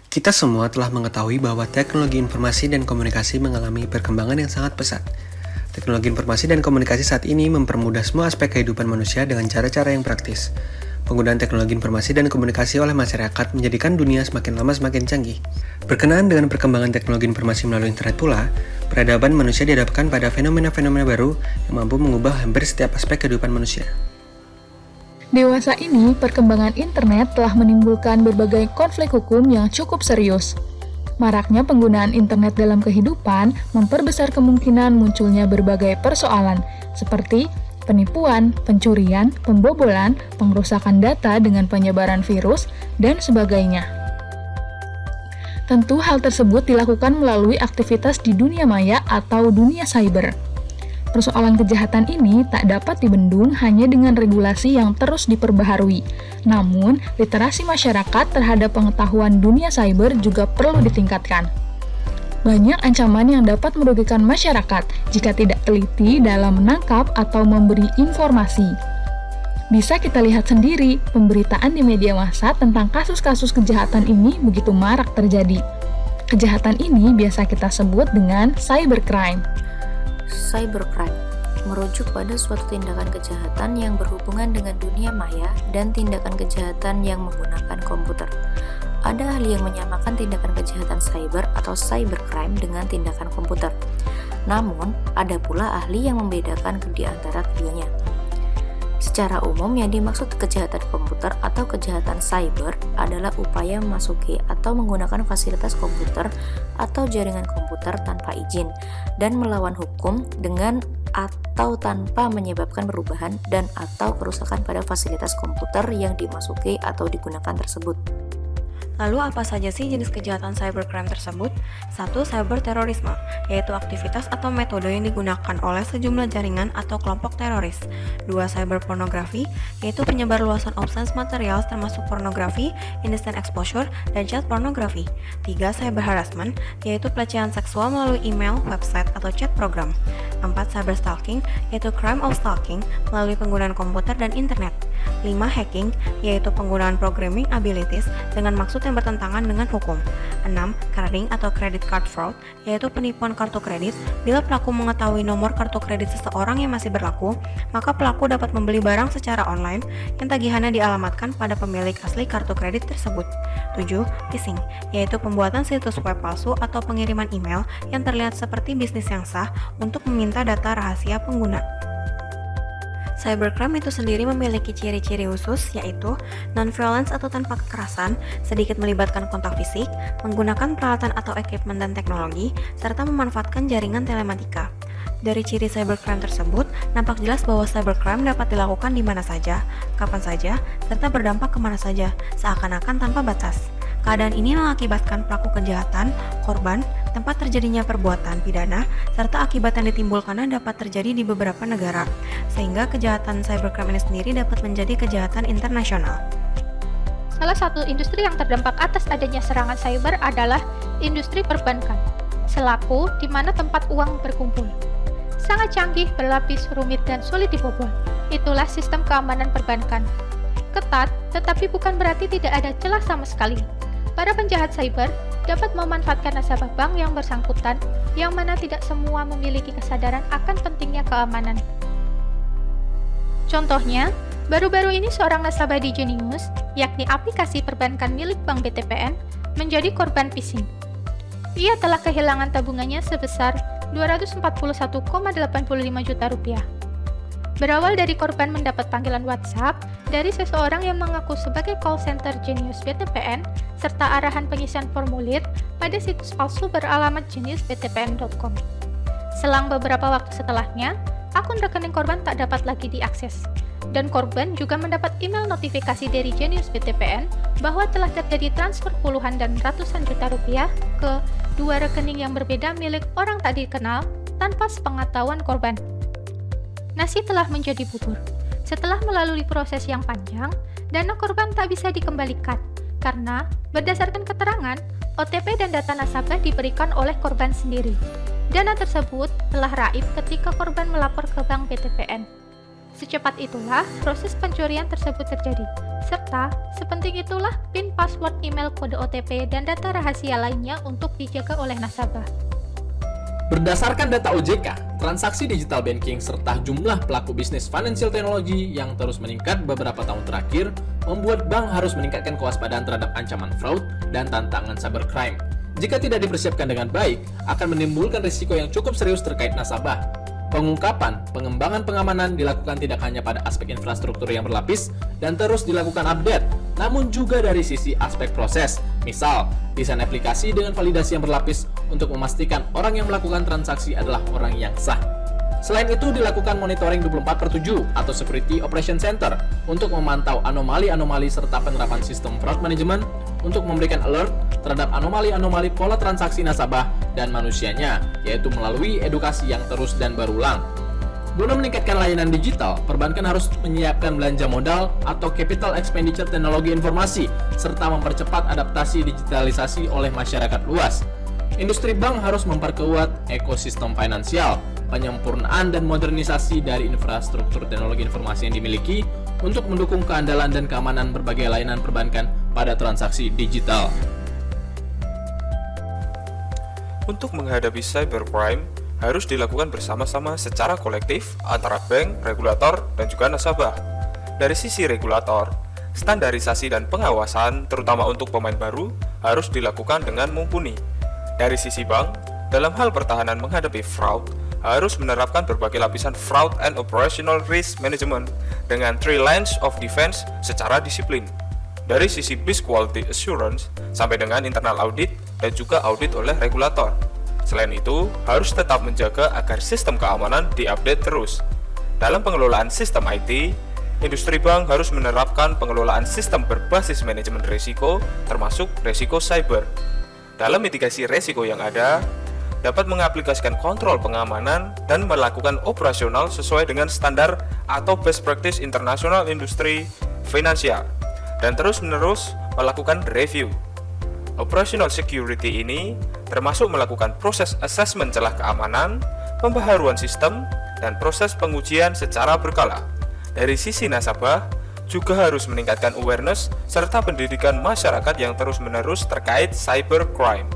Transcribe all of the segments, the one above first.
Kita semua telah mengetahui bahwa teknologi informasi dan komunikasi mengalami perkembangan yang sangat pesat. Teknologi informasi dan komunikasi saat ini mempermudah semua aspek kehidupan manusia dengan cara-cara yang praktis. Penggunaan teknologi informasi dan komunikasi oleh masyarakat menjadikan dunia semakin lama semakin canggih. Berkenaan dengan perkembangan teknologi informasi melalui internet pula, peradaban manusia dihadapkan pada fenomena-fenomena baru yang mampu mengubah hampir setiap aspek kehidupan manusia. Dewasa ini, perkembangan internet telah menimbulkan berbagai konflik hukum yang cukup serius. Maraknya penggunaan internet dalam kehidupan memperbesar kemungkinan munculnya berbagai persoalan, seperti penipuan, pencurian, pembobolan, pengrusakan data dengan penyebaran virus, dan sebagainya. Tentu hal tersebut dilakukan melalui aktivitas di dunia maya atau dunia cyber. Persoalan kejahatan ini tak dapat dibendung hanya dengan regulasi yang terus diperbaharui. Namun, literasi masyarakat terhadap pengetahuan dunia cyber juga perlu ditingkatkan. Banyak ancaman yang dapat merugikan masyarakat jika tidak teliti dalam menangkap atau memberi informasi. Bisa kita lihat sendiri, pemberitaan di media massa tentang kasus-kasus kejahatan ini begitu marak terjadi. Kejahatan ini biasa kita sebut dengan cybercrime. Cybercrime merujuk pada suatu tindakan kejahatan yang berhubungan dengan dunia maya dan tindakan kejahatan yang menggunakan komputer. Ada ahli yang menyamakan tindakan kejahatan cyber atau cybercrime dengan tindakan komputer. Namun, ada pula ahli yang membedakan di antara keduanya. Secara umum, yang dimaksud kejahatan komputer atau kejahatan cyber adalah upaya memasuki atau menggunakan fasilitas komputer atau jaringan komputer tanpa izin dan melawan hukum dengan atau tanpa menyebabkan perubahan dan atau kerusakan pada fasilitas komputer yang dimasuki atau digunakan tersebut. Lalu apa saja sih jenis kejahatan cybercrime tersebut? 1. Cyberterorisme, yaitu aktivitas atau metode yang digunakan oleh sejumlah jaringan atau kelompok teroris. 2. Cyberpornografi, yaitu penyebarluasan obscene material termasuk pornografi, indecent exposure, dan chat pornografi. 3. Cyberharassment, yaitu pelecehan seksual melalui email, website, atau chat program. 4. Cyberstalking, yaitu crime of stalking melalui penggunaan komputer dan internet. 5. Hacking, yaitu penggunaan programming abilities dengan maksud yang bertentangan dengan hukum. 6. Carding atau credit card fraud, yaitu penipuan kartu kredit. Bila pelaku mengetahui nomor kartu kredit seseorang yang masih berlaku, maka pelaku dapat membeli barang secara online yang tagihannya dialamatkan pada pemilik asli kartu kredit tersebut. 7. Phishing, yaitu pembuatan situs web palsu atau pengiriman email yang terlihat seperti bisnis yang sah untuk meminta data rahasia pengguna. Cybercrime itu sendiri memiliki ciri-ciri khusus, yaitu non-violence atau tanpa kekerasan, sedikit melibatkan kontak fisik, menggunakan peralatan atau equipment dan teknologi, serta memanfaatkan jaringan telematika. Dari ciri cybercrime tersebut, nampak jelas bahwa cybercrime dapat dilakukan di mana saja, kapan saja, serta berdampak kemana saja, seakan-akan tanpa batas. Keadaan ini mengakibatkan pelaku kejahatan, korban, tempat terjadinya perbuatan pidana, serta akibat yang ditimbulkannya dapat terjadi di beberapa negara, sehingga kejahatan cybercrime ini sendiri dapat menjadi kejahatan internasional. Salah satu industri yang terdampak atas adanya serangan cyber adalah industri perbankan, selaku di mana tempat uang berkumpul. Sangat canggih, berlapis, rumit, dan sulit dibobol. Itulah sistem keamanan perbankan. Ketat, tetapi bukan berarti tidak ada celah sama sekali. Para penjahat cyber dapat memanfaatkan nasabah bank yang bersangkutan, yang mana tidak semua memiliki kesadaran akan pentingnya keamanan. Contohnya, baru-baru ini seorang nasabah di Genius, yakni aplikasi perbankan milik Bank BTPN, menjadi korban phishing. Ia telah kehilangan tabungannya sebesar Rp241,85 juta. Berawal dari korban mendapat panggilan WhatsApp dari seseorang yang mengaku sebagai call center Genius BTPN serta arahan pengisian formulir pada situs palsu beralamat geniusbtpn.com. Selang beberapa waktu setelahnya, akun rekening korban tak dapat lagi diakses. Dan korban juga mendapat email notifikasi dari Genius BTPN bahwa telah terjadi transfer puluhan dan ratusan juta rupiah ke dua rekening yang berbeda milik orang tak dikenal tanpa sepengetahuan korban. Nasi telah menjadi bubur. Setelah melalui proses yang panjang, dana korban tak bisa dikembalikan karena berdasarkan keterangan, OTP dan data nasabah diberikan oleh korban sendiri. Dana tersebut telah raib ketika korban melapor ke Bank BTPN. Secepat itulah proses pencurian tersebut terjadi, serta sepenting itulah PIN, password, email, kode OTP, dan data rahasia lainnya untuk dijaga oleh nasabah. Berdasarkan data OJK, transaksi digital banking serta jumlah pelaku bisnis financial technology yang terus meningkat beberapa tahun terakhir membuat bank harus meningkatkan kewaspadaan terhadap ancaman fraud dan tantangan cybercrime. Jika tidak dipersiapkan dengan baik, akan menimbulkan risiko yang cukup serius terkait nasabah. Pengungkapan, pengembangan pengamanan dilakukan tidak hanya pada aspek infrastruktur yang berlapis dan terus dilakukan update, namun juga dari sisi aspek proses. Misal, desain aplikasi dengan validasi yang berlapis untuk memastikan orang yang melakukan transaksi adalah orang yang sah. Selain itu, dilakukan monitoring 24/7 atau Security Operation Center untuk memantau anomali-anomali serta penerapan sistem fraud management untuk memberikan alert terhadap anomali-anomali pola transaksi nasabah dan manusianya, yaitu melalui edukasi yang terus dan berulang. Guna meningkatkan layanan digital, perbankan harus menyiapkan belanja modal atau capital expenditure teknologi informasi, serta mempercepat adaptasi digitalisasi oleh masyarakat luas. Industri bank harus memperkuat ekosistem finansial, penyempurnaan dan modernisasi dari infrastruktur teknologi informasi yang dimiliki untuk mendukung keandalan dan keamanan berbagai layanan perbankan pada transaksi digital. Untuk menghadapi cybercrime, harus dilakukan bersama-sama secara kolektif antara bank, regulator, dan juga nasabah. Dari sisi regulator, standarisasi dan pengawasan, terutama untuk pemain baru, harus dilakukan dengan mumpuni. Dari sisi bank, dalam hal pertahanan menghadapi fraud, harus menerapkan berbagai lapisan fraud and operational risk management dengan 3 lines of defense secara disiplin. Dari sisi business quality assurance sampai dengan internal audit dan juga audit oleh regulator. Selain itu, harus tetap menjaga agar sistem keamanan diupdate terus. Dalam pengelolaan sistem IT, industri bank harus menerapkan pengelolaan sistem berbasis manajemen risiko, termasuk risiko cyber. Dalam mitigasi risiko yang ada, dapat mengaplikasikan kontrol pengamanan dan melakukan operasional sesuai dengan standar atau best practice internasional industri finansial, dan terus-menerus melakukan review. Operational security ini termasuk melakukan proses assessment celah keamanan, pembaharuan sistem, dan proses pengujian secara berkala. Dari sisi nasabah, juga harus meningkatkan awareness serta pendidikan masyarakat yang terus-menerus terkait cybercrime.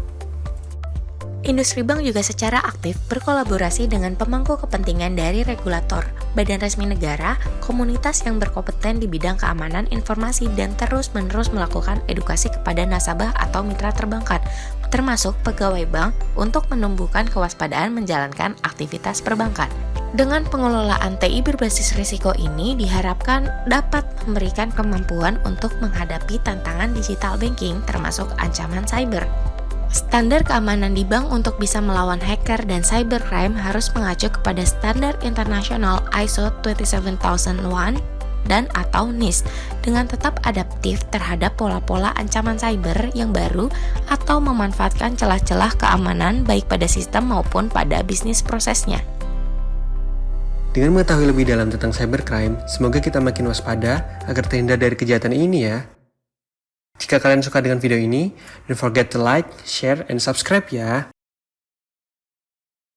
Industri bank juga secara aktif berkolaborasi dengan pemangku kepentingan dari regulator, badan resmi negara, komunitas yang berkompeten di bidang keamanan informasi dan terus-menerus melakukan edukasi kepada nasabah atau mitra perbankan, termasuk pegawai bank untuk menumbuhkan kewaspadaan menjalankan aktivitas perbankan. Dengan pengelolaan TI berbasis risiko ini diharapkan dapat memberikan kemampuan untuk menghadapi tantangan digital banking termasuk ancaman cyber. Standar keamanan di bank untuk bisa melawan hacker dan cybercrime harus mengacu kepada standar internasional ISO 27001 dan atau NIST dengan tetap adaptif terhadap pola-pola ancaman cyber yang baru atau memanfaatkan celah-celah keamanan baik pada sistem maupun pada bisnis prosesnya. Dengan mengetahui lebih dalam tentang cybercrime, semoga kita makin waspada agar terhindar dari kejahatan ini ya. Jika kalian suka dengan video ini, don't forget to like, share, and subscribe ya.